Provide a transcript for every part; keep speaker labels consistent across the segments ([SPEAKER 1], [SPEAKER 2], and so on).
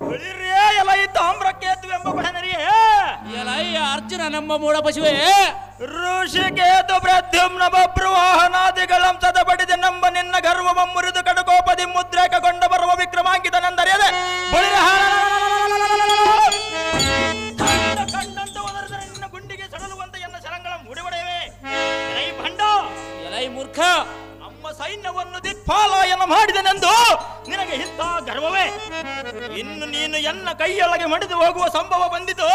[SPEAKER 1] ಎಲೈ ತಾಮ್ರಕೇತು ಎಂಬ ಬಡನರಿಯೇ
[SPEAKER 2] ಎಲೈ ಅರ್ಜುನ ನಮ್ಮ ಮೂಡ ಪಶುವೆ
[SPEAKER 1] ಋಷಿಕೇತು ಪ್ರದ್ಯುಮ್ನ ಬಬ್ರುವಾಹನಾದಿಗಳಂ ತದಬಡಿದೆ ನಂಬ ನಿನ್ನ ಗರ್ವವ ಮುರಿದು ಕಡುಕೋಪದಿ ಮುದ್ರೇಕಗೊಂಡ ಬರುವ ವಿಕ್ರಮಾಂಕಿತನೆಂದರಿಯದೆ ಕಂಡಂತ ಒದರಿದರೆ ನಿನ್ನ ಗುಂಡಿಗೆ ಸಡಲುವಂತ ಎನ್ನ ಶರಂಗಳ ಮುಡಿಬಡೆಯವೆ ಎಲೈ ಭಂಡ
[SPEAKER 2] ಎಲೈ ಮೂರ್ಖ
[SPEAKER 1] ನಮ್ಮ ಸೈನ್ಯವನ್ನು ದಿಕ್ಪಾಲಾಯನ ಮಾಡಿದನೆಂದು ನಿನಗೆ ಇಂಥ ಗರ್ವವೇ? ಇನ್ನು ನೀನು ಎನ್ನ ಕೈಯೊಳಗೆ ಮಡಿದು ಹೋಗುವ ಸಂಭವ ಬಂದಿತು.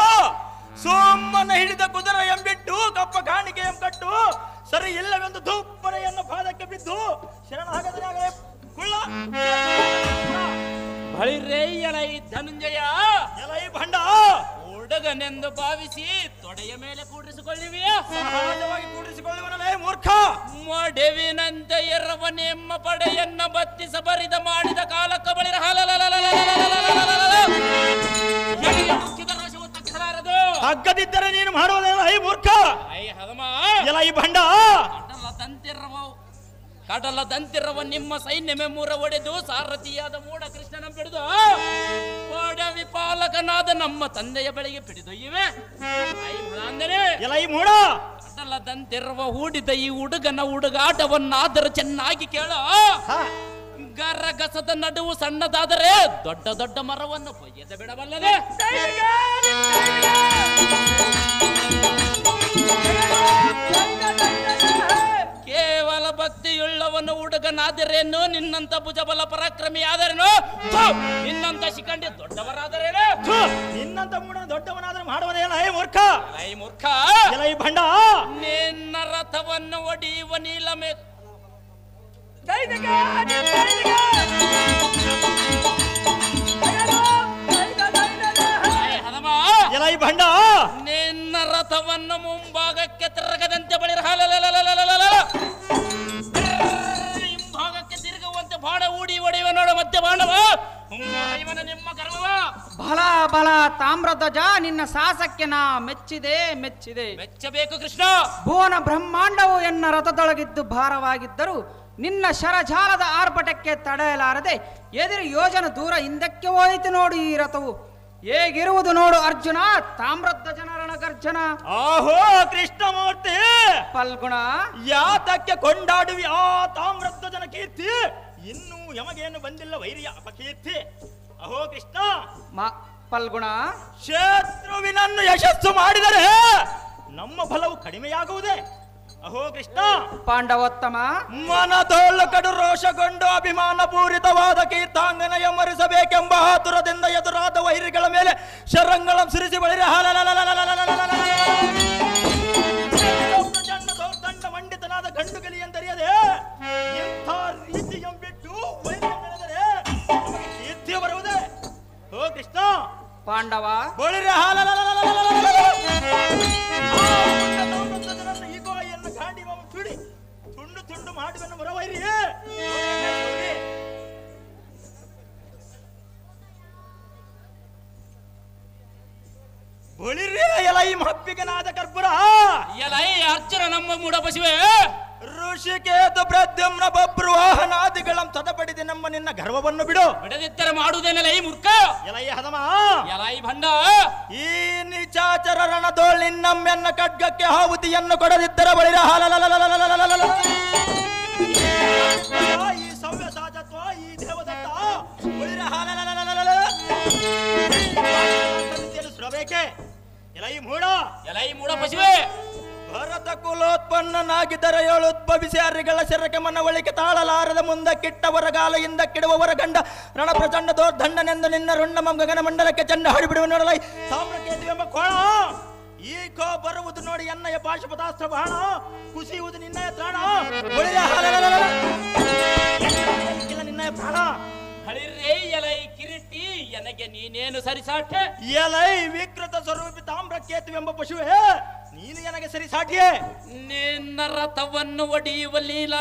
[SPEAKER 1] ಸೋಮನ ಹಿಡಿದ ಕುದುರೆ ಎಂಬಿಟ್ಟು ಕಪ್ಪ ಕಾಣಿಕೆ ಎಂಕಟ್ಟು ಸರಿ ಇಲ್ಲವೆಂದು ಧೂಪನೆಯನ್ನು ಪಾದಕ್ಕೆ ಬಿದ್ದು ಶರಣಾಗತನಾಗಲೇ ಕುಳ್ಳ
[SPEAKER 2] ಬಳಿರೇ ಎಲೈ ಧನುಂಜಯ
[SPEAKER 1] ಎಲೈ ಭಂಡ
[SPEAKER 2] ಹುಡುಗನೆಂದು ಭಾವಿಸಿ ತೊಡೆಯ ಮೇಲೆ ಕೂಡಿಸಿಕೊಳ್ಳಿವೆಯಾ?
[SPEAKER 1] ಸಹಜವಾಗಿ ಕೂಡಿಸಿಕೊಳ್ಳುವನಲೇ ಮೂರ್ಖ.
[SPEAKER 2] ಮಡೆವಿನಂತೆ ಎರವನೆಮ್ಮ ಪಡೆಯನ್ನ ಬತ್ತಿಸ ಬರಿದ ಮಾಡಿದ ಕಾಲಕ್ಕ ಬಳಿರ
[SPEAKER 1] ಹಗ್ಗದಿದ್ದರೆ ನೀನು ಮಾಡುವುದೇನ ಐ ಮೂರ್ಖ? ಎಲೈ ಭಂಡ
[SPEAKER 2] ಕಡಲದಂತಿರವ ನಿಮ್ಮ ಸೈನ್ಯಮೆಮ್ಮೂರ ಒಡೆದು ಸಾರಥಿಯಾದ ಮೂಡ ಕೃಷ್ಣನ ಬಿಡಿದು ಒಡವಿ ಪಾಲಕನಾದ ನಮ್ಮ ತಂದೆಯ ಬಳಿಗೆ ಪಿಡಿದೊಯ್ಯುವೆ.
[SPEAKER 1] ಎಲೈ ಮೂಡ
[SPEAKER 2] ಕಡಲದಂತಿರುವ ಹೂಡಿದ ಈ ಹುಡುಗನ ಹುಡುಗಾಟವನ್ನಾದರೂ ಚೆನ್ನಾಗಿ ಕೇಳೋ. ಗರಗಸದ ನಡುವು ಸಣ್ಣದಾದರೆ ದೊಡ್ಡ ದೊಡ್ಡ ಮರವನ್ನು ಕೊಯ್ಯದೆ ಬಿಡಬಲ್ಲದೆ. ಕೇವಲ ಭಕ್ತಿಯುಳ್ಳವನು ಹುಡುಗನಾದರೇನು, ನಿನ್ನಂತ ಭುಜಬಲ ಪರಾಕ್ರಮಿ ಆದರೇನು, ನಿನ್ನಂತ ಶಿಖಂಡಿ ದೊಡ್ಡವರಾದರೇನು,
[SPEAKER 1] ನಿನ್ನಂತ ಮೂಡ ದೊಡ್ಡವನಾದ್ರೆ ಮಾಡುವುದೇನ ಐ ಮೂರ್ಖ?
[SPEAKER 2] ಐ ಮೂರ್ಖ
[SPEAKER 1] ಎಲೈ ಭಂಡ
[SPEAKER 2] ನಿನ್ನ ರಥವನ್ನು ಒಡೆಯುವ ನೀಲಮೇ
[SPEAKER 1] ಎಲೈ ಭಂಡ
[SPEAKER 2] ನಿನ್ನ ರಥವನ್ನು ಮುಂಭಾಗಕ್ಕೆ ತಿರುಗದಂತೆ ಬಳಿರ ಹಿಂಭಾಗಕ್ಕೆ ತಿರುಗುವಂತೆ ಬಾಣ ಹೂಡಿ ಒಡೆಯುವ ನೋಡ ಮಧ್ಯ ಬಾಣವ ಇವನ ನಿಮ್ಮ ಗರ್ವವ.
[SPEAKER 3] ಬಲ ಬಲ ತಾಮ್ರಧ್ವಜ, ನಿನ್ನ ಸಾಹಸಕ್ಕೆ ನಾ ಮೆಚ್ಚಿದೆ ಮೆಚ್ಚಿದೆ.
[SPEAKER 2] ಮೆಚ್ಚಬೇಕು ಕೃಷ್ಣ.
[SPEAKER 3] ಭುವನ ಬ್ರಹ್ಮಾಂಡವು ಎನ್ನ ರಥದೊಳಗಿದ್ದು ಭಾರವಾಗಿದ್ದರೂ ನಿನ್ನ ಶರಜಾಲದ ಆರ್ಭಟಕ್ಕೆ ತಡೆಯಲಾರದೆ ಎದುರು ಯೋಜನ ದೂರ ಹಿಂದಕ್ಕೆ ಹೋಯಿತು ನೋಡು ಈ ರಥವು. ಹೇಗಿರುವುದು ನೋಡು ಅರ್ಜುನ ತಾಮ್ರಧ್ವಜನ ರಣಗರ್ಜನ.
[SPEAKER 1] ಆಹೋ ಕೃಷ್ಣಮೂರ್ತಿ
[SPEAKER 3] ಫಲ್ಗುಣ,
[SPEAKER 1] ಯಾತಕ್ಕೆ ಕೊಂಡಾಡುವಿ ಆ ತಾಮ್ರಧ್ವಜನ ಕೀರ್ತಿ? ಇನ್ನೂ ಯಮಗೇನು ಬಂದಿಲ್ಲ ವೈರಿಯ ಅಪಕೀರ್ತಿ. ಅಹೋ ಕೃಷ್ಣ
[SPEAKER 3] ಫಲ್ಗುಣ,
[SPEAKER 1] ಶತ್ರುವಿನನ್ನು ಯಶಸ್ಸು ಮಾಡಿದರೆ ನಮ್ಮ ಫಲವು ಕಡಿಮೆಯಾಗುವುದೇ? ಅಹೋ ಕೃಷ್ಣ
[SPEAKER 3] ಪಾಂಡವೋತ್ತಮ,
[SPEAKER 1] ಮನದೋಳು ಕಡು ರೋಷಗೊಂಡು ಅಭಿಮಾನ ಪೂರಿತವಾದ ಕೀರ್ತಾಂಗನ ಎಮ್ಮರಿಸಬೇಕೆಂಬ ಆತುರದಿಂದ ಎದುರಾದ ವೈರಿಗಳ ಮೇಲೆ ಶರಂಗಳಂ ಸಿರಿಸಿ ಬಳಿರೆ ದೌರ್ದಂಡ ಮಂಡಿತನಾದ ಗಂಡುಗಲಿ ಎಂದರಿಯದೆ ಎಂಥ ರೀತಿ ಎಂಬಿಟ್ಟು ವೈರ್ಯ ಬೆಳೆದರೆ ನಮಗೆ ಕೀರ್ತಿಯ ಬರುವುದೇ? ಓ ಕೃಷ್ಣ
[SPEAKER 3] ಪಾಂಡವ
[SPEAKER 1] ಬಳಿರೆ ಈಗೋಯನ್ನು ಗಾಂಡಿ ತುಡಿ ತುಂಡು ತುಂಡು ಮಾಡುವೆನ್ನು ಬರವೈರಿಯೇ. ಬಳಿರೆ ಎಲೈ ಮಪ್ಪಿಗನಾದ ಕರ್ಪುರ
[SPEAKER 2] ಎಲೈ ಅರ್ಜುನ ನಮ್ಮ ಮೂಡ ಪಶುವೆ
[SPEAKER 1] ಋಷಿಕೇತು ಪ್ರದ್ಯುಮ್ನ ಬಬ್ರುವಾಹನಾದಿಗಳಂ ತದಪಡಿದೆ ನಮ್ಮ ನಿನ್ನ ಗರ್ವವನ್ನು ಬಿಡು.
[SPEAKER 2] ಬಿಡದಿದ್ದರೆ ಮಾಡುವುದೇನಲ್ಲ ಈ ಮೂರ್ಖ.
[SPEAKER 1] ಎಲೈ ಹದಮ
[SPEAKER 2] ಎಲೈ ಭಂಡ
[SPEAKER 1] ಈ ನಿಚಾಚರ ರಣದೋಳಿ ನಮ್ಮೆನ್ನ ಖಡ್ಗಕ್ಕೆ ಆಹುತಿಯನ್ನು ಕೊಡದಿದ್ದರೆ ಬಳಿರ ಈ ಸವ್ಯ ಸಾಜತ್ವ ಈ ದೇವದತ್ತ ಬಳಿರ ಸುರಬೇಕೆ. ಎಲೈ ಮೂಡ
[SPEAKER 2] ಪಶುವೆ
[SPEAKER 1] ಭರತ ಕುಲೋತ್ಪನ್ನನಾಗಿದ್ದರೆ ಏಳುದ್ಭವಿಸಿ ಹರಿಗಳ ಶರಕ್ಕೆ ಮನವಳಿಕೆ ತಾಳಲಾರದ ಮುಂದಕ್ಕಿಟ್ಟ ಹೊರಗಾಲ ಹಿಂದಕ್ಕಿಡುವವರ ಗಂಡ ರಣ ಪ್ರಚಂಡ ದೋರ್ದಂಡನೆಂದು ನಿನ್ನ ರುಂಡ ಗಗನ ಮಂಡಲಕ್ಕೆ ಚಂಡ ಹೊಡಿಬಿಡುವ ನೋಡಲೈ ಸಾಮ್ರಕೇತು ಎಂಬ ಕೋಣ. ಈ ಕೋ ಬರುವುದು ನೋಡಿ ಎನ್ನಯ ಪಾಶುಪತಾಸ್ತ್ರ ಬಾಣ, ಕುಸಿಯುವುದು ನಿನ್ನಯ ತ್ರಾಣ. ನಿನ್ನಯ ಪ್ರಾಣ.
[SPEAKER 2] ಹಳಿರೇ ಎಲೈ ಕಿರೀಟಿ ನನಗೆ ನೀನೇನು ಸರಿಸಾಟೆ?
[SPEAKER 1] ಎಲೈ ವಿಕೃತ ಸ್ವರೂಪಿ ತಾಮ್ರಕೇತು ಎಂಬ ಪಶುವೆ ನೀನು ನನಗೆ ಸರಿಸಾಟಿಯೇ?
[SPEAKER 2] ನಿನ್ನ ರಥವನ್ನು ಒಡೆಯುವ ನೀಲ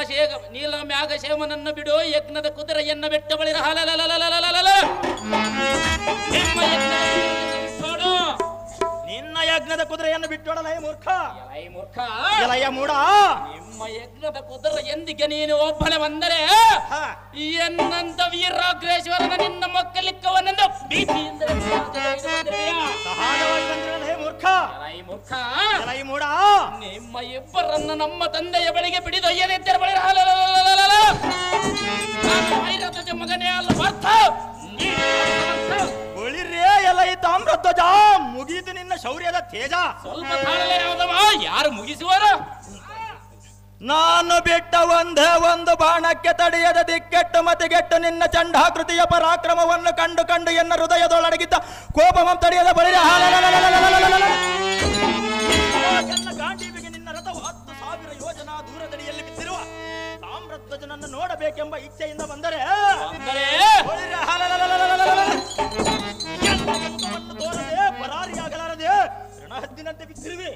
[SPEAKER 2] ಮ್ಯಾಗ ಶೇಮನನ್ನು ಬಿಡು, ಯಜ್ಞದ ಕುದುರೆಯನ್ನು ಬೆಟ್ಟ ಬಳಿರ
[SPEAKER 1] ನಿನ್ನ ಯಜ್ಞದ ಕುದುರೆಯನ್ನು ಬಿಟ್ಟೋಡಲೈ ಮೂರ್ಖ. ಎಲಯ ಮೂಡ
[SPEAKER 2] ನಿಮ್ಮ ಯಜ್ಞದ ಕುದುರೆ ಎಂದಿಗೆ ನೀನು ಒಬ್ಬನೇ ಬಂದರೆ ಎನ್ನಂತ ವೀರಾಗ್ರೇಶ್ವರನ ನಿನ್ನ ಮಕ್ಕಳಿಕ್ಕವನೆಂದು ಭೀತಿಯಿಂದ ಎಲೈ ಮೂರ್ಖ,
[SPEAKER 1] ಎಲೈ ಮೂಡ,
[SPEAKER 2] ನಿಮ್ಮ ಇಬ್ಬರನ್ನು ನಮ್ಮ ತಂದೆಯ ಬಳಿಗೆ ಬಿಡಿದೊಯ್ಯದಿದ್ದರೆ ಬಳಿ ಮಗನೇ ಅಲ್ಲ ಬರ್ತ
[SPEAKER 1] ಒಳಿರೇ ಎಲೈ ತಾಮ್ರಧ್ವಜ, ಮುಗಿದು ನಿನ್ನ ಶೌರ್ಯದ ತೇಜ.
[SPEAKER 2] ಸ್ವಲ್ಪ ತಾಳಲೇ ಯಾವ್ದವ, ಯಾರು ಮುಗಿಸುವರ?
[SPEAKER 1] ನಾನು ಬಿಟ್ಟ ಒಂದೇ ಒಂದು ಬಾಣಕ್ಕೆ ತಡೆಯದ ದಿಕ್ಕೆಟ್ಟು ಮತಿಗೆಟ್ಟು ನಿನ್ನ ಚಂಡಾಕೃತಿಯ ಪರಾಕ್ರಮವನ್ನು ಕಂಡು ಕಂಡು ಎನ್ನ ಹೃದಯದೊಳಗಿದ್ದ ಕೋಪಮಂ ತಡೆಯದ ಬಳಿರ ಎನ್ನ ಗಾಂಡೀವಿಗೆ ನಿನ್ನ ರಥವು 10,000 ಯೋಜನಾ ದೂರದಡಿಯಲ್ಲಿ ಬಿದ್ದಿರುವ ತಾಮ್ರಧ್ವಜನನ್ನು ನೋಡಬೇಕೆಂಬ ಇಚ್ಛೆಯಿಂದ ಬಂದರೆ ತೋರದೆ ಪರಾರಿಯಾಗಲಾರದೆ ರಣಹದ್ದಿನಂತೆ ಬಿದ್ದಿರುವೆ.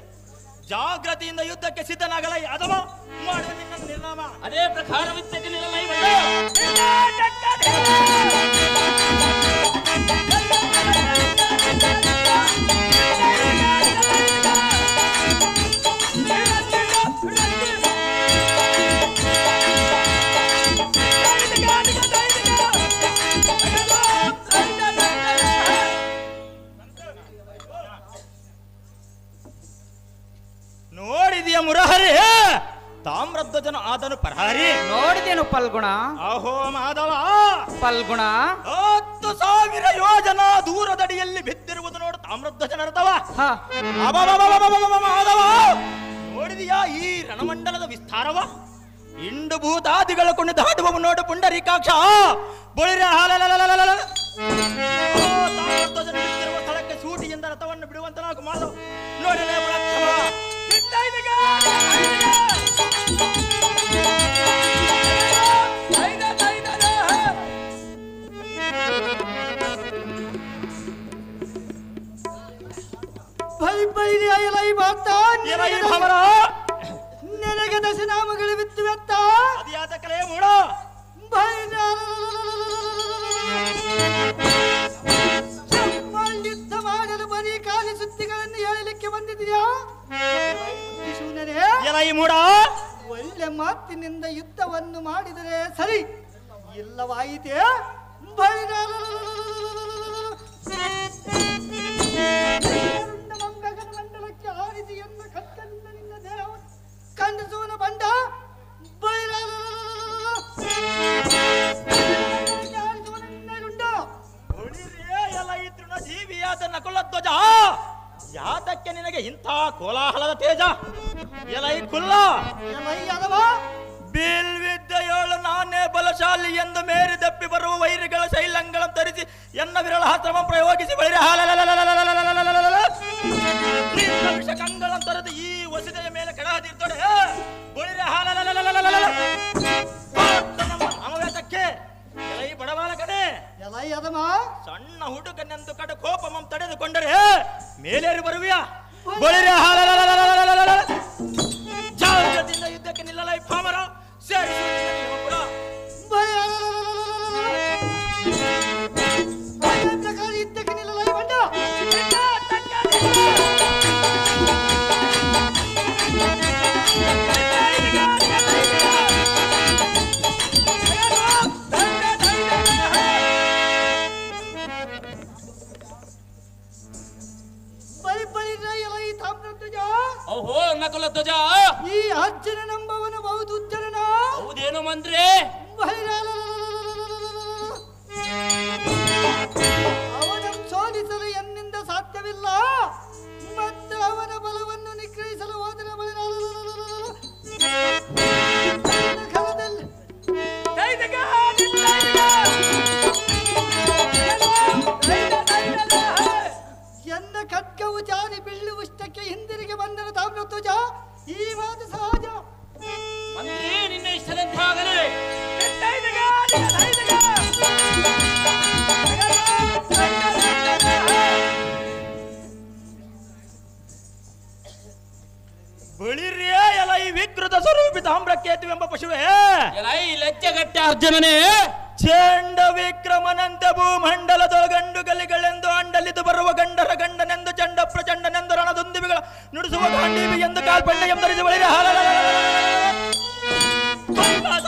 [SPEAKER 1] ಜಾಗ್ರತೆಯಿಂದ ಯುದ್ಧಕ್ಕೆ ಸಿದ್ಧನಾಗಲ ಯಾದವ, ಮಾಡುವ ನಿನ್ನ ನಿರ್ನಾಮ.
[SPEAKER 2] ಅದೇ ಪ್ರಕಾರವಿದ್ದಕ್ಕೆ ನಿಲ್ಲಲೈ
[SPEAKER 1] ನೋಡಿದೆಯ ಮುರಹರಿ, ತಾಮ್ರಧ್ವಜನ ಆದನು ಪರಹಾರಿ.
[SPEAKER 3] ನೋಡಿದೇನು ಪಲ್ಗುಣ?
[SPEAKER 1] ಅಹೋ ಮಾಧವ,
[SPEAKER 3] ಪಲ್ಗುಣ
[SPEAKER 1] 10,000 ಯೋಜನಾ ದೂರದಡಿಯಲ್ಲಿ ಬಿದ್ದಿರುವುದು ನೋಡು ತಾಮ್ರಧ್ವಜನ ರಥವ. ಮಾಧವ, ನೋಡಿದೆಯಾ ಈ ರಣಮಂಡಲದ ವಿಸ್ತಾರವ? ಇಂಡು ಭೂತಾದಿಗಳ ಕುಣಿದಾಡುವ ನೋಡು ಪುಂಡರೀಕಾಕ್ಷ. ಬಳಿರ ತಾಮ್ರಧ್ವಜನ ಬಿದ್ದಿರುವ ಸ್ಥಳಕ್ಕೆ ಸೂಟಿಯಿಂದ ರಥವನ್ನು ಬಿಡುವಂತನಾಗು ಮಾಧವ. ನೋಡಿದೆ
[SPEAKER 3] ನೆನಗೆ ದಶನಾಮಗಳು ಬಿತ್ತುವೆತ್ತ
[SPEAKER 1] ಅದ್ಯಾತ ಕಲೆ ಮೂಡ
[SPEAKER 3] ಯುದ್ಧ ಮಾಡಲು ಬರೀ ಖಾಲಿ ಸುದ್ದಿಗಳನ್ನು ಹೇಳಲಿಕ್ಕೆ ಬಂದಿದೆಯಾ?
[SPEAKER 1] ಎಲೈ ಮೂಡ,
[SPEAKER 3] ಒಳ್ಳೆ ಮಾತಿನಿಂದ ಯುದ್ಧವನ್ನು ಮಾಡಿದರೆ ಸರಿ, ಇಲ್ಲವಾಯಿತೇ ಮಂಡಲಕ್ಕೆ ಆರಿಸಿ ಎನ್ನ ಕತ್ತಲಿಂದ ನಿನ್ನ ದೇಹ ಖಂಡಿಸುವನ ಬಂಡ
[SPEAKER 1] ಎಲೈ ತೃಣಜೀವಿಯಾದ ನಕುಲಧ್ವಜ, ಯಾತಕ್ಕೆ ನಿನಗೆ ಇಂಥ ಕೋಲಾಹಲದ ತೇಜ? ಎಲೈ ಕುಲ್ಲ, ಬೀಲ್ವಿದ್ಯೆಯೋಳು ನಾನೇ ಬಲಶಾಲಿ ಎಂದು ಮೇರಿ ದಪ್ಪಿ ಬರುವ ವೈರಿಗಳ ಶೈಲಂಗಳನ್ನು ಧರಿಸಿ ಎನ್ನ ವಿರಳ ಹಸ್ತ್ರಮ ಪ್ರಯೋಗಿಸಿ ಬಳಿರ ವಿಷಕಂಗಳನ್ನು ತೊರೆದು ಈ ವಸತಿಯ ಮೇಲೆ ಕೆಡಹದಿರ್ತೊಡೆ ಬಳಿರ ನಮ್ಮ ನಾಮವೇತಕ್ಕೆ ಎಲೈ ಬಡಬಾಲಕನೇ, ಸಣ್ಣ ಹುಡುಗನೆಂದು ಕಡ ಕೋಪಮಂ ತಡೆದುಕೊಂಡರೆ ಮೇಲೇರಿ ಬರುವಿಯ ಬಳಿರ ಜಾಗ್ರತೆಯಿಂದ ಯುದ್ಧಕ್ಕೆ ನಿಲ್ಲಲೈ ಪಾಮರ
[SPEAKER 3] ಯುದ್ಧಕ್ಕೆ ನಿಲ್ಲಲೈ ಬಂಡ
[SPEAKER 2] ಓಹೋ ನಕುಲಧ್ವಜ,
[SPEAKER 3] ಈ ಅಜ್ಜನ ನಂಬವನು ಬಹುದು ಉಜ್ಜನ.
[SPEAKER 2] ಹೌದೇನು ಮಂದ್ರೆ?
[SPEAKER 3] ಅವನನ್ನು ಸೋಲಿಸಲು ಎನ್ನಿಂದ ಸಾಧ್ಯವಿಲ್ಲ, ಮತ್ತು ಅವನ ಬಲವನ್ನು ನಿಗ್ರಹಿಸಲು ಹೋದರೆ ಎನ್ನ ಖಡ್ಗವು ಜಾರಿ ಬೀಳುವಷ್ಟಕ್ಕೆ ಹಿಂದಿರುಗಿ ಬಂದನು ತಾಮ್ರಧ್ವಜ. ಈ ಮಾತು ಸಹಜ.
[SPEAKER 2] ಮಂತ್ರಿ ನಿನ್ನ ಇಷ್ಟದಂತಾಗಲಿ.
[SPEAKER 1] ಬಳಿರ್ಯೇ ಎಲೈ ವಿಕೃತ ಸ್ವರೂಪಿ ತಾಮ್ರಕೇತುವೆಂಬ ಪಶುವೇ,
[SPEAKER 2] ಎಲೈ ಲಜ್ಜೆಗಟ್ಟ ಅರ್ಜುನನೇ,
[SPEAKER 1] ಚಂಡ ವಿಕ್ರಮನಂತ ಭೂಮಂಡಲದೊಳಗಂಡು ಗಲಿಗಳೆಂದು ಅಂಡಲಿದು ಬರುವ ಗಂಡರ ಗಂಡನೆಂದು ಚಂಡ ಪ್ರಚಂಡನೆಂದು ರಣದುಂದಿವಿಗಳ ನುಡಿಸುವ ಗಾಂಡೀವಿ ಎಂದು ಕಾಲ್ಪಂಡ ಎಂದರಿಸಿ ಬಳಿರ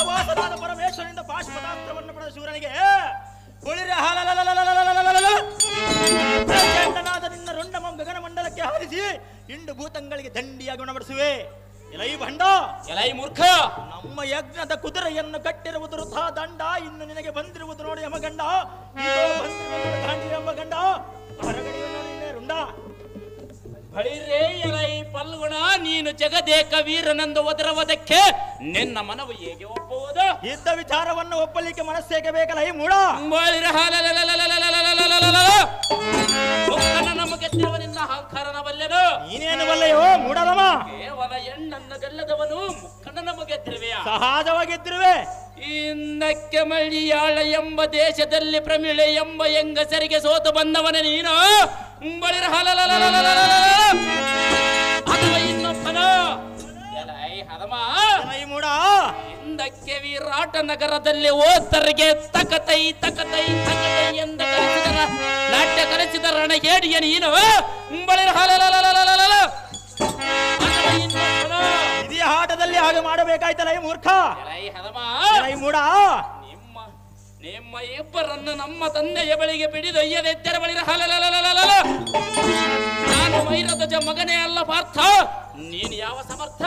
[SPEAKER 1] ವಾಸನಾದ ಪರಮೇಶ್ವರನಿಂದ ಪಾಶುಪತಾಸ್ತ್ರವನ್ನು ಪಡೆದ ಶೂರನಿಗೆ ಬಳಿರ ಪ್ರಚಂಡನಾದ ನಿನ್ನ ರುಂಡಮಂ ಗಗನ ಮಂಡಲಕ್ಕೆ ಹಾರಿಸಿ ಹಿಂಡು ಭೂತಂಗಳಿಗೆ ದಂಡಿಯಾಗಿ ಉಣಬಡಿಸುವೆ. ಎಲೈ ಭಂಡ,
[SPEAKER 2] ಎಲೈ ಮೂರ್ಖ,
[SPEAKER 1] ನಮ್ಮ ಯಜ್ಞದ ಕುದುರೆಯನ್ನು ಕಟ್ಟಿರುವುದು ವೃಥಾ ದಂಡ. ಇನ್ನು ನಿನಗೆ ಬಂದಿರುವುದು ನೋಡಿ ಯಮಗಂಡ. ಇದೋ ಬಂದಿರುವುದು ದಾಂಡಿ ಯಮಗಂಡ. ಹೊರಗಡೆಯು ನೋಡಿ ರುಂಡ.
[SPEAKER 2] ಬಳಿರೇ ಎಲೈ ಪಲ್ಗುಣ, ನೀನು ಜಗದೇಕ ವೀರನೆಂದು ಒದರವದಕ್ಕೆ ನಿನ್ನ ಮನವು ಹೇಗೆ ಒಪ್ಪುವುದು?
[SPEAKER 1] ಇದ್ದ ವಿಚಾರವನ್ನು ಒಪ್ಪಲಿಕ್ಕೆ ಮನಸ್ಸೇಗೆ ಬೇಕಲ್ಲ ಈ ಮೂಡ.
[SPEAKER 2] ನಮಗೆ ತಿರುವನಿಂದ ಅಹಂಕಾರನ ಬಲ್ಲೆನು.
[SPEAKER 1] ನೀನೇನು ಬಲ್ಲೆಯೋ ಮೂಡಲಮ?
[SPEAKER 2] ಕೇವಲ ಹೆಣ್ಣನ್ನು ಗೆಲ್ಲದವನು ಮುಕ್ಕನ ನಮಗೆ ತಿರುವೆಯ
[SPEAKER 1] ಸಹಜವಾಗಿದ್ದಿರುವೆ.
[SPEAKER 2] ಇಂದಕ್ಕೆ ಮಳಿಯಾಳ ಎಂಬ ದೇಶದಲ್ಲಿ ಪ್ರಮಿಳೆ ಎಂಬ ಹೆಂಗಸರಿಗೆ ಸೋತು ಬಂದವನ ನೀನು. ಬಳಿರ ಅಥವಾ ಇನ್ನೊಬ್ಬನ ಎಲೈ ಹದಮ
[SPEAKER 1] ಮೂಡ.
[SPEAKER 2] ಹಿಂದಕ್ಕೆ ವಿರಾಟ ನಗರದಲ್ಲಿ ಓತರಿಗೆ ತಕತೈ ತಕತೈ ತಕತೈ ಎಂದು ಕಲಿಸಿದರ ನಾಟ್ಯ ಕಲಿಸಿದ ರಣಗೇಡಿಯ ನೀನು. ಬಳಿರ
[SPEAKER 1] ಇದೇ ಆಟದಲ್ಲಿ ಹಾಗೆ ಮಾಡಬೇಕಾಯ್ತಲ್ಲ ಈ ಮೂರ್ಖ.
[SPEAKER 2] ಎಲೈ ಹದಮ
[SPEAKER 1] ಮೂಡ,
[SPEAKER 2] ನಿಮ್ಮ ಇಬ್ಬರನ್ನು ನಮ್ಮ ತಂದೆಯ ಬಳಿಗೆ ಬಿಡಿದೊಯ್ಯದೆತ್ತರ ಬಳಿರ ನಾನು ವೈರಧ್ವಜ ಮಗನೇ ಅಲ್ಲ ಪಾರ್ಥ. ನೀನು ಯಾವ ಸಮರ್ಥ?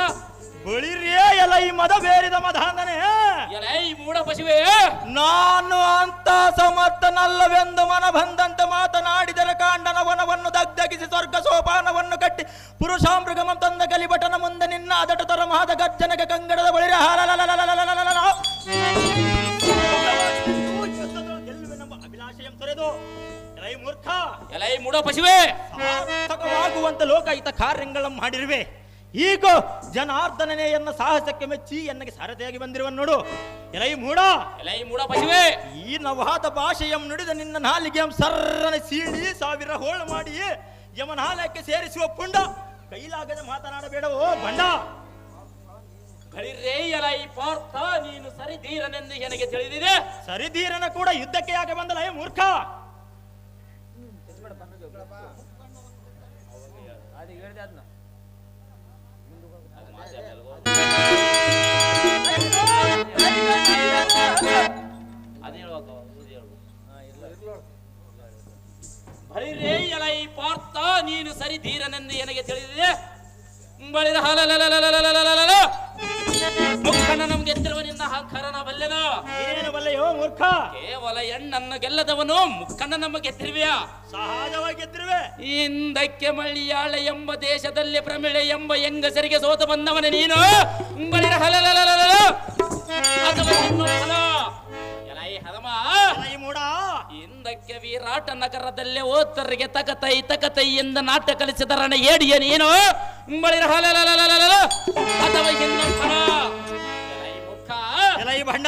[SPEAKER 1] ಬಳಿರೇ ಎಲ ಈ ಮದ ಬೇರಿದ ಮದಾಂಧನೆ.
[SPEAKER 2] ಎಲೈ ಮೂಢ ಪಶುವೆ,
[SPEAKER 1] ನಾನು ಅಂತ ಸಮರ್ಥನಲ್ಲವೆಂದು ಮನ ಬಂದಂತೆ ಮಾತನಾಡಿದರೆ ಕಾಂಡನವನವನ್ನು ದಗ್ಧಗಿಸಿ ಸ್ವರ್ಗ ಸೋಪಾನವನ್ನು ಕಟ್ಟಿ ಪುರುಷಾಮೃಗಮಂ ತಂದ ಕಲಿಭಟನ ಮುಂದೆ ನಿನ್ನ ಅದಟ ತರ ಮಹದ ಗರ್ಜನಕ ಕಂಗಡದ ಬಳಿರ ಅಭಿಲಾಷೆಯಂ ತೊರೆದು ಎಲೈ ಮೂರ್ಖ,
[SPEAKER 2] ಎಲೈ ಮೂಢ ಪಶುವೆ,
[SPEAKER 1] ಸಾರ್ಥಕವಾಗುವಂತ ಲೋಕಾಯುತ ಕಾರ್ಯಗಳನ್ನು ಮಾಡಿರುವೆ. ಈಗ ಜನಾರ್ದನನೇ ಎನ್ನ ಸಾಹಸಕ್ಕೆ ಮೆಚ್ಚಿ ಎನ್ನಗೆ ಸಾರಥಿಯಾಗಿ ಬಂದಿರುವ ನೋಡು. ಎಲೈ ಮೂಡ,
[SPEAKER 2] ಎಲೈ ಮೂಢ ಪಶುವೆ,
[SPEAKER 1] ಈ ನವಾದ ಭಾಷೆಯಂ ನುಡಿದ ನಿನ್ನ ನಾಲಿಗೆ ಸರ್ರನೆ ಸೀಳಿ 1000 ಹೋಳು ಮಾಡಿ ಯಮನಾಲಯಕ್ಕೆ ಸೇರಿಸುವ ಪುಂಡ. ಕೈಲಾಗದೆ ಮಾತನಾಡಬೇಡವೋ ಬಂಡ.
[SPEAKER 2] ಬಳಿರೇ ಎಲೈ ಪಾರ್ಥ, ನೀನು ಸರಿಧೀರನೆಂದು ನನಗೆ ತಿಳಿದಿದೆ.
[SPEAKER 1] ಸರಿಧೀರನ ಕೂಡ ಯುದ್ಧಕ್ಕೆ ಯಾಕೆ ಬಂದಲ್ಲ ಏ ಮೂರ್ಖ?
[SPEAKER 2] ಬಳಿರೇ ಎಲೈ ಪಾರ್ಥ, ನೀನು ಸರಿಧೀರನೆಂದು ನನಗೆ ತಿಳಿದಿದೆ. ಬಳಿರ ಮುಖನ ನಮ್ಗೆ ಎತ್ತಿರುವನಿಂದ ಅಹಂಕಾರನ ಬಲ್ಲೆನ.
[SPEAKER 1] ಏನೇನು ಬಲ್ಲೆಯೋ ಮೂರ್ಖ?
[SPEAKER 2] ಕೇವಲ ಹೆಣ್ಣನ್ನು ಗೆಲ್ಲದವನು ಮುಖನ ನಮಗೆ ಎತ್ತಿರುವೆಯ
[SPEAKER 1] ಸಹಜವಾಗಿ ಎತ್ತಿರುವೆ.
[SPEAKER 2] ಹಿಂದಕ್ಕೆ ಮಳಿಯಾಳ ಎಂಬ ದೇಶದಲ್ಲಿ ಪ್ರಮಿಳೆ ಎಂಬ ಹೆಂಗಸರಿಗೆ ಸೋತು ಬಂದವನ ನೀನು. ಬಳಿರ ಅಥವಾ ಇನ್ನೊಬ್ಬನ ಎಲೈ ಹದಮ,
[SPEAKER 1] ಎಲೈ ಮೂಡ,
[SPEAKER 2] ಹಿಂದಕ್ಕೆ ವಿರಾಟ ನಗರದಲ್ಲೇ ಓತರಿಗೆ ತಕತೈ ತಕತೈ ಎಂದು ನಾಟ್ಯ ಕಲಿಸಿದ ರಣ ಏಡಿಯ ನೀನು. ಬಳಿರ ಅಥವಾ ಇನ್ನೊಬ್ಬನ ಎಲೈ ಮುಖ,
[SPEAKER 1] ಎಲೈ ಭಂಡ,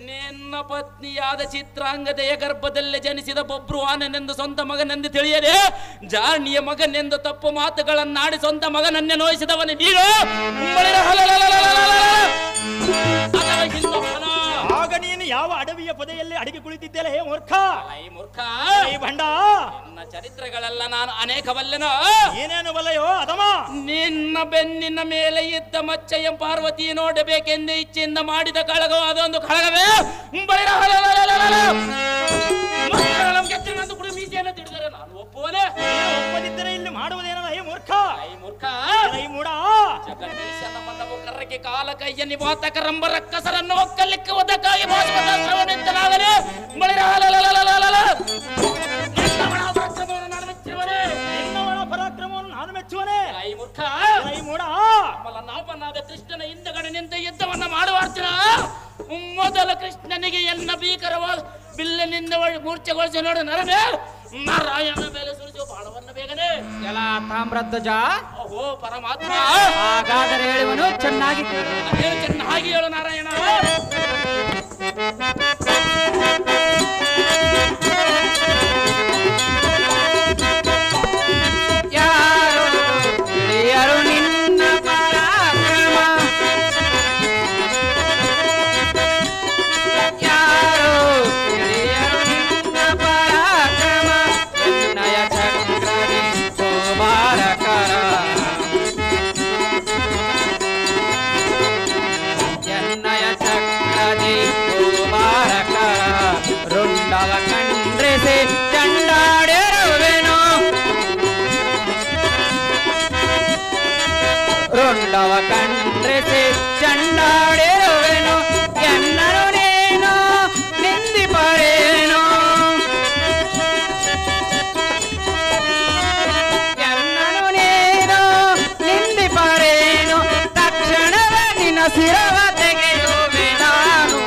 [SPEAKER 2] ನಿನ್ನ ಪತ್ನಿಯಾದ ಚಿತ್ರಾಂಗದೆಯ ಗರ್ಭದಲ್ಲೇ ಜನಿಸಿದ ಬಬ್ರುವಾನನೆಂದು ಸ್ವಂತ ಮಗನೆಂದು ತಿಳಿಯದೆ ಜಾಣಿಯ ಮಗನೆಂದು ತಪ್ಪು ಮಾತುಗಳನ್ನಾಡಿ ಸ್ವಂತ ಮಗನನ್ನೇ ನೋಯಿಸಿದವನೇ ನೀನು.
[SPEAKER 1] ಆಗ ನೀನು ಯಾವ ಅಡವಿಯ ಪೊದೆಯಲ್ಲಿ ಅಡಿಗೆ ಕುಳಿತಿದ್ದೇಲೆ ಹೇ ಮೂರ್ಖ?
[SPEAKER 2] ಮೂರ್ಖ,
[SPEAKER 1] ಭಂಡ,
[SPEAKER 2] ನಿನ್ನ ಚರಿತ್ರೆಗಳೆಲ್ಲ ನಾನು ಅನೇಕವಲ್ಲೆನ.
[SPEAKER 1] ಏನೇನು ಬಲ್ಲೆಯೋ ಅದಮ?
[SPEAKER 2] ನಿನ್ನ ಬೆನ್ನಿನ ಮೇಲೆ ಇದ್ದ ಮಚ್ಚಯ್ಯ ಪಾರ್ವತಿ ನೋಡಬೇಕೆಂದು ಇಚ್ಛೆಯಿಂದ ಮಾಡಿದ ಕಳಗ ಅದೊಂದು ಕಳಗವೇ. ಮೀಸೆಯನ್ನು ತಿಳಿದರೆ ನಾನು ಒಪ್ಪುವನೆ.
[SPEAKER 1] ಒಪ್ಪದಿದ್ದರೆ ಇಲ್ಲಿ ಮಾಡುವುದೇನಲ್ಲ ಹೇ ಮೂರ್ಖ?
[SPEAKER 2] ಮೂರ್ಖ,
[SPEAKER 1] ಮೂಡ,
[SPEAKER 2] ಜಗದೀಶನ ಮನವು ಕರ್ರಕ್ಕೆ ಕಾಲ ಕೈಯ ನಿವಾತಕ ರಂಬ ರಕ್ಕಸರನ್ನು ಒಕ್ಕಲಿಕ್ಕೆ ಒದಕ್ಕಾಗಿ ಭಾಷಣೆ
[SPEAKER 1] ಪರಾಕ್ರಮವನ್ನು ನಾನು ಮೆಚ್ಚುವನೆ.
[SPEAKER 2] ನಾಪನಾದ ಕೃಷ್ಣನ ಹಿಂದಗಡೆ ನಿಂತ ಯುದ್ಧವನ್ನ ಮಾಡುವಾರ್ತಿನ ಮೊದಲ ಕೃಷ್ಣನಿಗೆ ಎನ್ನ ಭೀಕರವಾದ ಬಿಲ್ಲಿನಿಂದ ಮೂರ್ಛೆಗೊಳಿಸಿ ನೋಡು ನರನೇ. ನಾರಾಯಣ ಮೇಲೆ ಸುರಿಸುವ ಬಾಣವನ್ನು ಬೇಗನೆ.
[SPEAKER 3] ಎಲ್ಲ ತಾಮ್ರಧ್ವಜ,
[SPEAKER 2] ಓಹೋ ಪರಮಾತ್ಮ,
[SPEAKER 3] ಹಾಗಾದರೆ ಹೇಳುವನು ಚೆನ್ನಾಗಿ
[SPEAKER 2] ಚೆನ್ನಾಗಿ ಹೇಳು ನಾರಾಯಣ.
[SPEAKER 3] ಯಾರು ತಿಳಿಯರು ನಿನ್ನ ಪರಾಕ್ರಮ, ಯಾರು ತಿಳಿಯರು ನಿನ್ನ ಪರಾಕ್ರಮ, ಎನ್ನಯ ಚಕ್ರದಿ ಸೋಮಾರಕರ, ಎನ್ನಯ ಚಕ್ರ ಕೊಂಡವ ಕಂಡ್ರಿಸಿ ಚಂಡಾಡಿರುವೆನು ಎನ್ನನು ನೀನು ನಿಂದಿಪರೇನು ಎನ್ನನು ನೀನು ನಿಂದಿಪರೇನು ತಕ್ಷಣವೇ ನಿನ್ನ ಶಿರವ ತೆಗೆಯುವೆ ನಾನು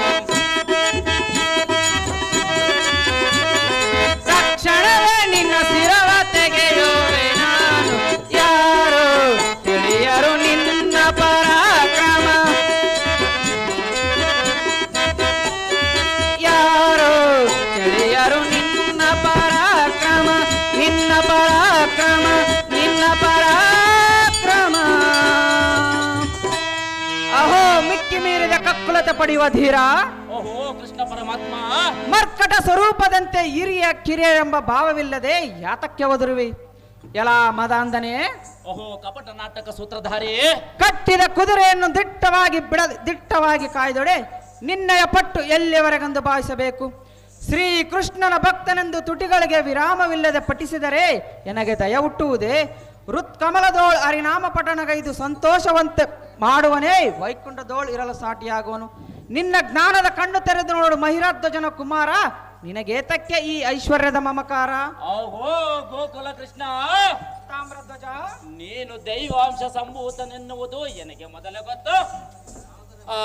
[SPEAKER 3] ತಕ್ಷಣವೇ ನಿನ್ನ ಶಿರವ ತೆಗೆಯುವೆ ನಾನು ಯಾರು ತಿಳಿಯರು ನಿನ್ನ ಪರಾಕ್ರಮ ಯಾರು ತಿಳಿಯರು ನಿನ್ನ ಪರಾಕ್ರಮ ನಿನ್ನ ಪರಾಕ್ರಮ ನಿನ್ನ ಪರಾಕ್ರಮ ಅಹೋ ಮಿಕ್ಕಿ ಮೀರಿದ ಕಕ್ಕುಲತೆ ಪಡೆಯುವ ಧೀರ
[SPEAKER 2] ಓಹೋ ಕೃಷ್ಣ ಪರಮಾತ್ಮ
[SPEAKER 3] ಮರ್ಕಟ ಸ್ವರೂಪದಂತೆ ಹಿರಿಯ ಕಿರಿಯ ಎಂಬ ಭಾವವಿಲ್ಲದೆ ಯಾತಕ್ಕೆ ಒದರುವೆ ಎಲ ಮದಾಂಧನೆ
[SPEAKER 2] ಓಹೋ ಕಪಟ ನಾಟಕ ಸೂತ್ರಧಾರಿ
[SPEAKER 3] ಕಟ್ಟಿದ ಕುದುರೆಯನ್ನು ದಿಟ್ಟವಾಗಿ ಕಾಯ್ದೊಡೆ ನಿನ್ನಯ ಪಟ್ಟು ಎಲ್ಲಿಯವರೆಗೆಂದು ಭಾವಿಸಬೇಕು ಶ್ರೀಕೃಷ್ಣನ ಭಕ್ತನೆಂದು ತುಟಿಗಳಿಗೆ ವಿರಾಮವಿಲ್ಲದೆ ಪಠಿಸಿದರೆ ನನಗೆ ದಯ ಹುಟ್ಟುವುದೇ ಹೃತ್ಕಮಲದೋಳ್ ಹರಿನಾಮ ಪಠಣಗೈದು ಸಂತೋಷವಂತೆ ಮಾಡುವನೇ ವೈಕುಂಠದೋಳ್ ಇರಲು ಸಾಟಿಯಾಗುವನು ನಿನ್ನ ಜ್ಞಾನದ ಕಣ್ಣು ತೆರೆದು ನೋಡು ಮಹಿರಾಧ್ವಜನ ಕುಮಾರ ನಿನಗೇತಕ್ಕೆ ಈ ಐಶ್ವರ್ಯದ ಮಮಕಾರ
[SPEAKER 2] ಓಹೋ ಗೋಕುಲ ಕೃಷ್ಣ
[SPEAKER 3] ತಾಮ್ರಧ್ವಜ
[SPEAKER 2] ನೀನು ದೈವಾಂಶ ಸಂಭೂತನೆನ್ನುವುದು ನನಗೆ ಮೊದಲೇ ಗೊತ್ತು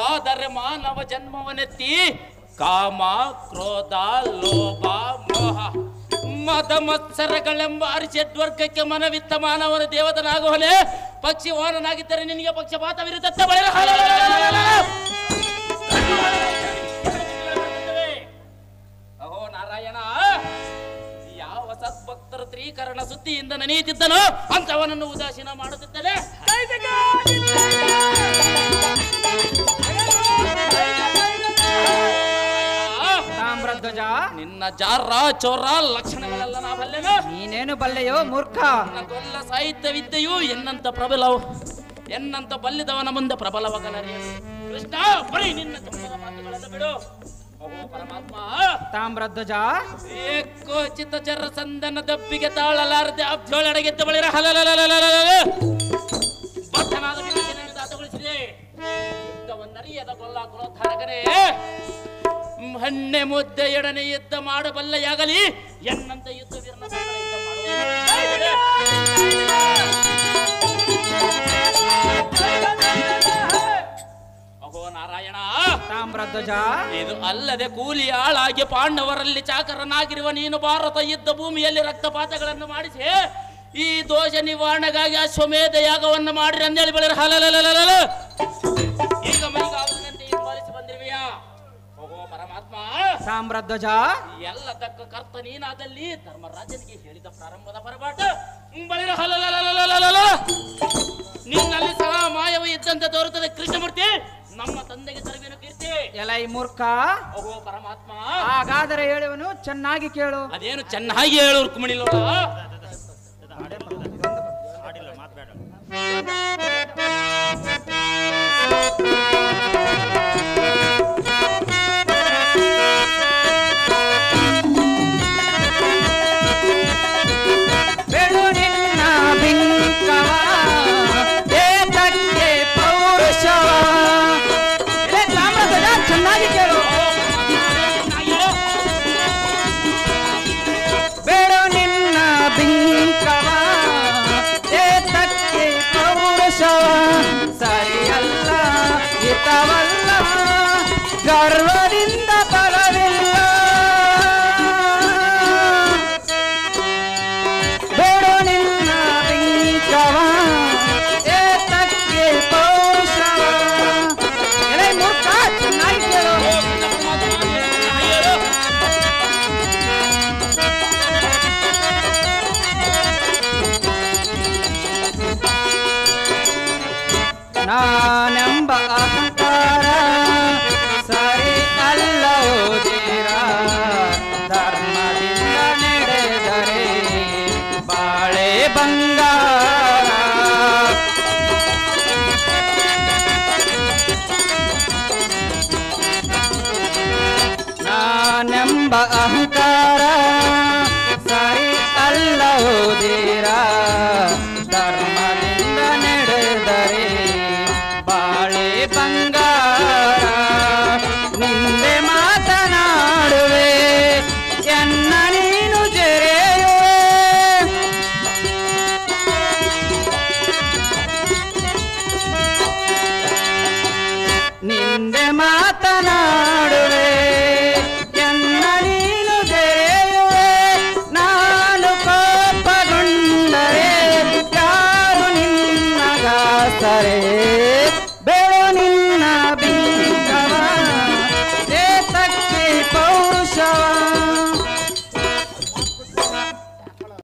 [SPEAKER 2] ಆದರೆ ಮಾನವ ಜನ್ಮವನೆತ್ತಿ ಕಾಮ ಕ್ರೋಧ ಲೋಭ ಮೋಹ ಮದ ಮತ್ಸರಗಳೆಂಬ ಅರಿಷಡ್ವರ್ಗಕ್ಕೆ ಮನವಿತ್ತ ಮಾನವನ ದೇವತನಾಗುವಲೆ ಪಕ್ಷಿ ವಾಹನನಾಗಿದ್ದರೆ ನಿನಗೆ ಪಕ್ಷಪಾತವಿರುತ್ತ ಅಹೋ ನಾರಾಯಣ ಯಾವ ಸದ್ಭಕ್ತರ ತ್ರೀಕರಣ ಸುದ್ದಿಯಿಂದ ನೆನೆಯುತ್ತಿದ್ದನೋ ಅಂತವನನ್ನು ಉದಾಸೀನ ಮಾಡುತ್ತಿದ್ದನೆ
[SPEAKER 3] ತಾಮ್ರಧ್ವಜ
[SPEAKER 2] ನಿನ್ನ ಜಾರ ಚೋರ ಲಕ್ಷಣಗಳೆಲ್ಲ ನಾ ಬಲ್ಲೆನು
[SPEAKER 3] ನೀನೇನು ಬಲ್ಲೆಯೋ ಮೂರ್ಖ
[SPEAKER 2] ಕೊಲ್ಲ ಸಾಹಿತ್ಯವಿದ್ದೆಯೂ ಎನ್ನಂತ ಬಲ್ಲಿದವನ ಮುಂದೆ ಪ್ರಬಲವಾಗಲಾರೆ ಕೃಷ್ಣ ಬರೀ ನಿನ್ನ ಚಪ್ಪಲ ಮಾತುಗಳನ್ನು ಬಿಡು ಓಹೋ ಪರಮಾತ್ಮ
[SPEAKER 3] ತಾಮ್ರಧ್ವಜ
[SPEAKER 2] ಏಕೋಚಿತ ಚರ ಸಂದನ ದಬ್ಬಿಗೆ ತಾಳಲಾರದೆ ಅಬ್ಜೋಳಡಗೆದ್ದ ಬಳಿರ ಬದ್ಧನಾದ ವಿವೇಚನೆಯನ್ನು ದಾತಗೊಳಿಸಿದೆ ಯುದ್ಧವನ್ನರಿಯದ ಕೊಲ್ಲ ಕುಲೋದ್ಧಾರಕನೇ ಹಣ್ಣೆ ಮುದ್ದೆ ಎಡನೆ ಯುದ್ಧ ಮಾಡಬಲ್ಲೆಯಾಗಲಿ ಎನ್ನಂತ ಯುದ್ಧ ವೀರನ ಯುದ್ಧ ಅಹೋ ನಾರಾಯಣ
[SPEAKER 3] ತಾಮ್ರಧ್ವಜ
[SPEAKER 2] ಇದು ಅಲ್ಲದೆ ಕೂಲಿ ಆಳಾಗಿ ಪಾಂಡವರಲ್ಲಿ ಚಾಕರನಾಗಿರುವ ನೀನು ಭಾರತ ಯುದ್ಧ ಭೂಮಿಯಲ್ಲಿ ರಕ್ತಪಾತಗಳನ್ನು ಮಾಡಿಸಿ ಈ ದೋಷ ನಿವಾರಣೆಗಾಗಿ ಅಶ್ವಮೇಧ ಯಾಗವನ್ನು ಮಾಡಿರಿ ಅಂದೇಳಿ ಬಳಿರ ಹಲಲಲಲಲ ಈಗ ಮೈಗಾವನಂತೆ ಹಿಂಬಾಲಿಸಿ ಬಂದಿರುವೆಯಾ ಓಹೋ ಪರಮಾತ್ಮ
[SPEAKER 3] ತಾಮ್ರಧ್ವಜ
[SPEAKER 2] ಎಲ್ಲ ತಕ್ಕ ಕರ್ತ ನೀನಾದಲ್ಲಿ ಧರ್ಮರಾಜನಿಗೆ ಹೇಳಿದ ಪ್ರಾರಂಭದ ಪರಪಾಟ ಬಳಿರ ಹಲಲಲಲಲಲ ನಿನ್ನಲ್ಲಿ ಸಹ ಮಾಯವ ಇದ್ದಂತೆ ತೋರುತ್ತದೆ ಕೃಷ್ಣಮೂರ್ತಿ ನಮ್ಮ ತಂದೆಗೆ ತರಬೇನು ಕೀರ್ತಿ
[SPEAKER 3] ಎಲೈ ಮೂರ್ಖ
[SPEAKER 2] ಓಹೋ ಪರಮಾತ್ಮ
[SPEAKER 3] ಹಾಗಾದರೆ ಹೇಳುವನು ಚೆನ್ನಾಗಿ ಕೇಳು
[SPEAKER 2] ಅದೇನು ಚೆನ್ನಾಗಿ ಹೇಳು ರುಕ್ಮಿಣಿಲೋಡ
[SPEAKER 3] ಬೆಳು ನಿನ್ನ ಬಿಂಕವ ಏತಕ್ಕೆ ಪೌರುಷವ ತಾಮ್ರಧ್ವಜ ಚೆನ್ನಾಗಿ ಕೇಳು ಬೆಳು ನಿನ್ನ ಬಿಂಕವ ಏತಕ್ಕೆ ಪೌರುಷವ ಸರಿಯಲ್ಲ ಹಿತವಲ್ಲ ಗರ್ವದಿಂದ ಫಲವಿಲ್ಲ ಬೇಡು ನಿನ್ನ ಬಿಂಕವ ಏತಕ್ಕೆ ಪೌರುಷವ ಎಲೈ ಮೂರ್ಖ ಚೆನ್ನಾಗಿ ಕೇಳು ನಾನೆಂಬ ಅಹಂ